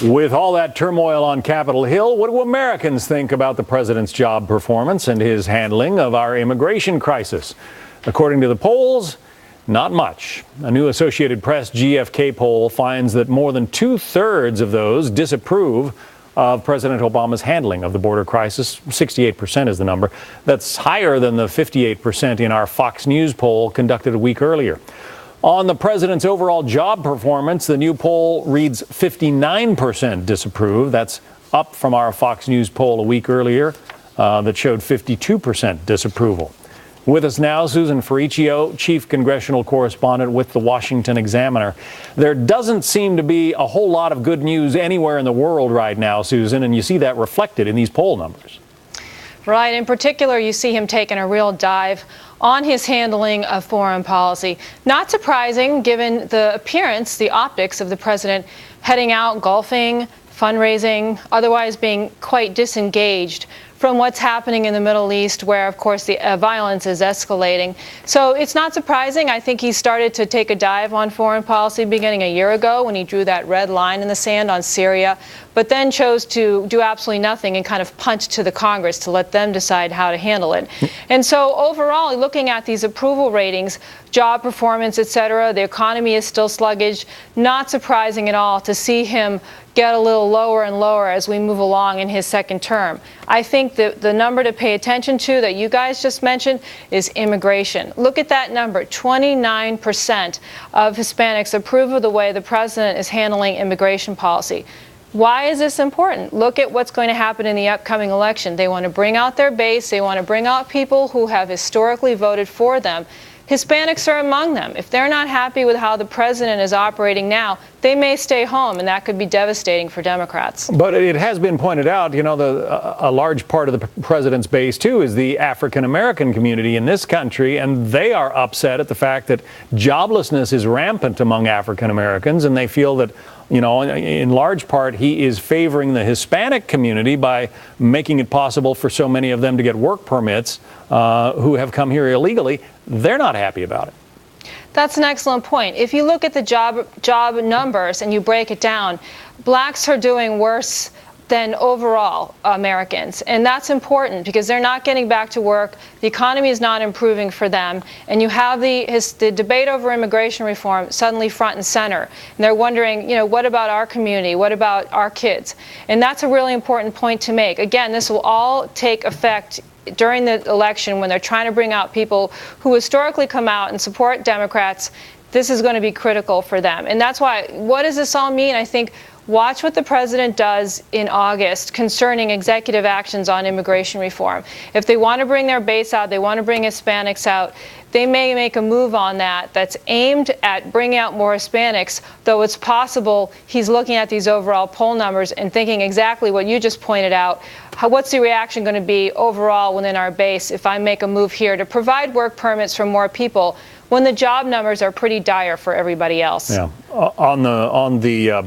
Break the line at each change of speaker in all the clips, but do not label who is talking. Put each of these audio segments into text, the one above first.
With all that turmoil on Capitol Hill, what do Americans think about the president's job performance and his handling of our immigration crisis? According to the polls, not much. A new Associated Press GFK poll finds that more than 2/3 of those disapprove of President Obama's handling of the border crisis. 68% is the number. That's higher than the 58% in our Fox News poll conducted a week earlier. On the president's overall job performance, the new poll reads 59% disapprove. That's up from our Fox News poll a week earlier that showed 52% disapproval. With us now, Susan Ferricchio, chief congressional correspondent with the Washington Examiner. There doesn't seem to be a whole lot of good news anywhere in the world right now, Susan, and you see that reflected in these poll numbers.
Right. In particular, you see him taking a real dive on his handling of foreign policy. Not surprising, given the appearance, the optics of the president heading out golfing, fundraising, otherwise being quite disengaged from what's happening in the Middle East, where, of course, the violence is escalating. So it's not surprising. I think he started to take a dive on foreign policy beginning a year ago when he drew that red line in the sand on Syria, but then chose to do absolutely nothing and kind of punt to the Congress to let them decide how to handle it. And so overall, looking at these approval ratings, job performance, et cetera, the economy is still sluggish. Not surprising at all to see him get a little lower and lower as we move along in his second term. I think the number to pay attention to that you guys just mentioned is immigration. Look at that number. 29% of Hispanics approve of the way the president is handling immigration policy. Why is this important? Look at what's going to happen in the upcoming election. They want to bring out their base. They want to bring out people who have historically voted for them. Hispanics are among them. If they're not happy with how the president is operating now, they may stay home, and that could be devastating for Democrats.
But it has been pointed out, you know, a large part of the president's base, too, is the African-American community in this country, and they are upset at the fact that joblessness is rampant among African-Americans, and they feel that, you know, in large part, he is favoring the Hispanic community by making it possible for so many of them to get work permits who have come here illegally. They're not happy about it.
That's an excellent point. If you look at the job numbers and you break it down, blacks are doing worse than overall Americans. And that's important because they're not getting back to work. The economy is not improving for them. And you have the debate over immigration reform suddenly front and center. And they're wondering, you know, what about our community? What about our kids? And that's a really important point to make. Again, this will all take effect during the election when they're trying to bring out people who historically come out and support Democrats. This is going to be critical for them. And that's why, what does this all mean? I think watch what the president does in August concerning executive actions on immigration reform. If they want to bring their base out, they want to bring Hispanics out, they may make a move on that that's aimed at bringing out more Hispanics, though it's possible he's looking at these overall poll numbers and thinking exactly what you just pointed out. What's the reaction going to be overall within our base if I make a move here to provide work permits for more people when the job numbers are pretty dire for everybody else?
Yeah. On the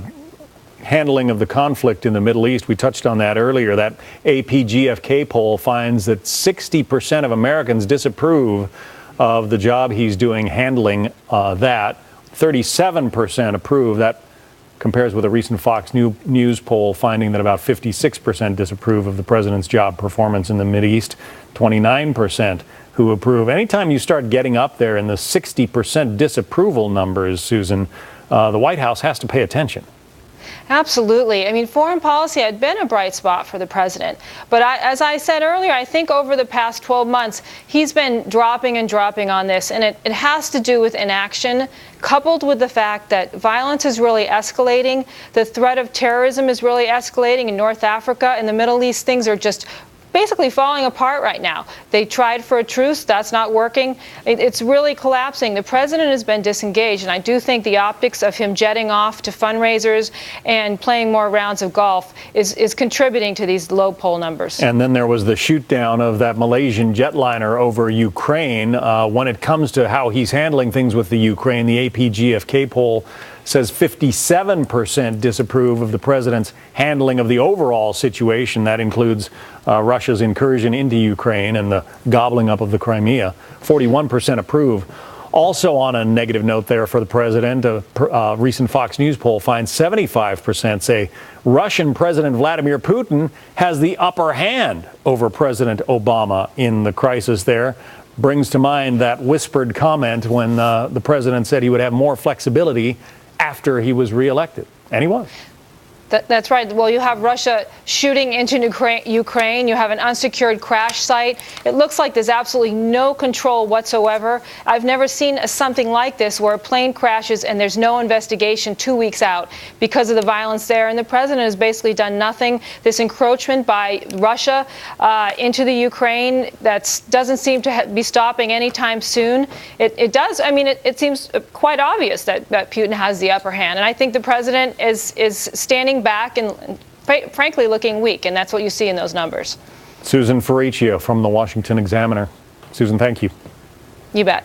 handling of the conflict in the Middle East, we touched on that earlier. That AP GFK poll finds that 60% of Americans disapprove of the job he's doing handling that. 37% approve. That compares with a recent Fox News poll finding that about 56% disapprove of the president's job performance in the Mideast, 29% who approve. Anytime you start getting up there in the 60% disapproval numbers, Susan, the White House has to pay attention.
Absolutely. I mean, foreign policy had been a bright spot for the president. But as I said earlier, I think over the past 12 months, he's been dropping and dropping on this. And it has to do with inaction, coupled with the fact that violence is really escalating. The threat of terrorism is really escalating in North Africa. In the Middle East, things are just basically falling apart right now. They tried for a truce. That's not working. It's really collapsing. The president has been disengaged, and I do think the optics of him jetting off to fundraisers and playing more rounds of golf is contributing to these low poll numbers. And
then there was the shoot down of that Malaysian jetliner over Ukraine. When it comes to how he's handling things with the Ukraine, the AP GFK poll says 57% disapprove of the president's handling of the overall situation. That includes Russia's incursion into Ukraine and the gobbling up of the Crimea. 41% approve. Also on a negative note there for the president, a recent Fox News poll finds 75% say Russian President Vladimir Putin has the upper hand over President Obama in the crisis there. Brings to mind that whispered comment when the president said he would have more flexibility after he was reelected. And he was.
That's right. Well, you have Russia shooting into Ukraine. You have an unsecured crash site. It looks like there's absolutely no control whatsoever. I've never seen something like this where a plane crashes and there's no investigation 2 weeks out because of the violence there. And the president has basically done nothing. This encroachment by Russia into the Ukraine doesn't seem to be stopping anytime soon. It does. I mean, it seems quite obvious that Putin has the upper hand. And I think the president is standing back and frankly looking weak, and that's what you see in those numbers.
Susan Ferricchio from the Washington Examiner. Susan, thank you.
You bet.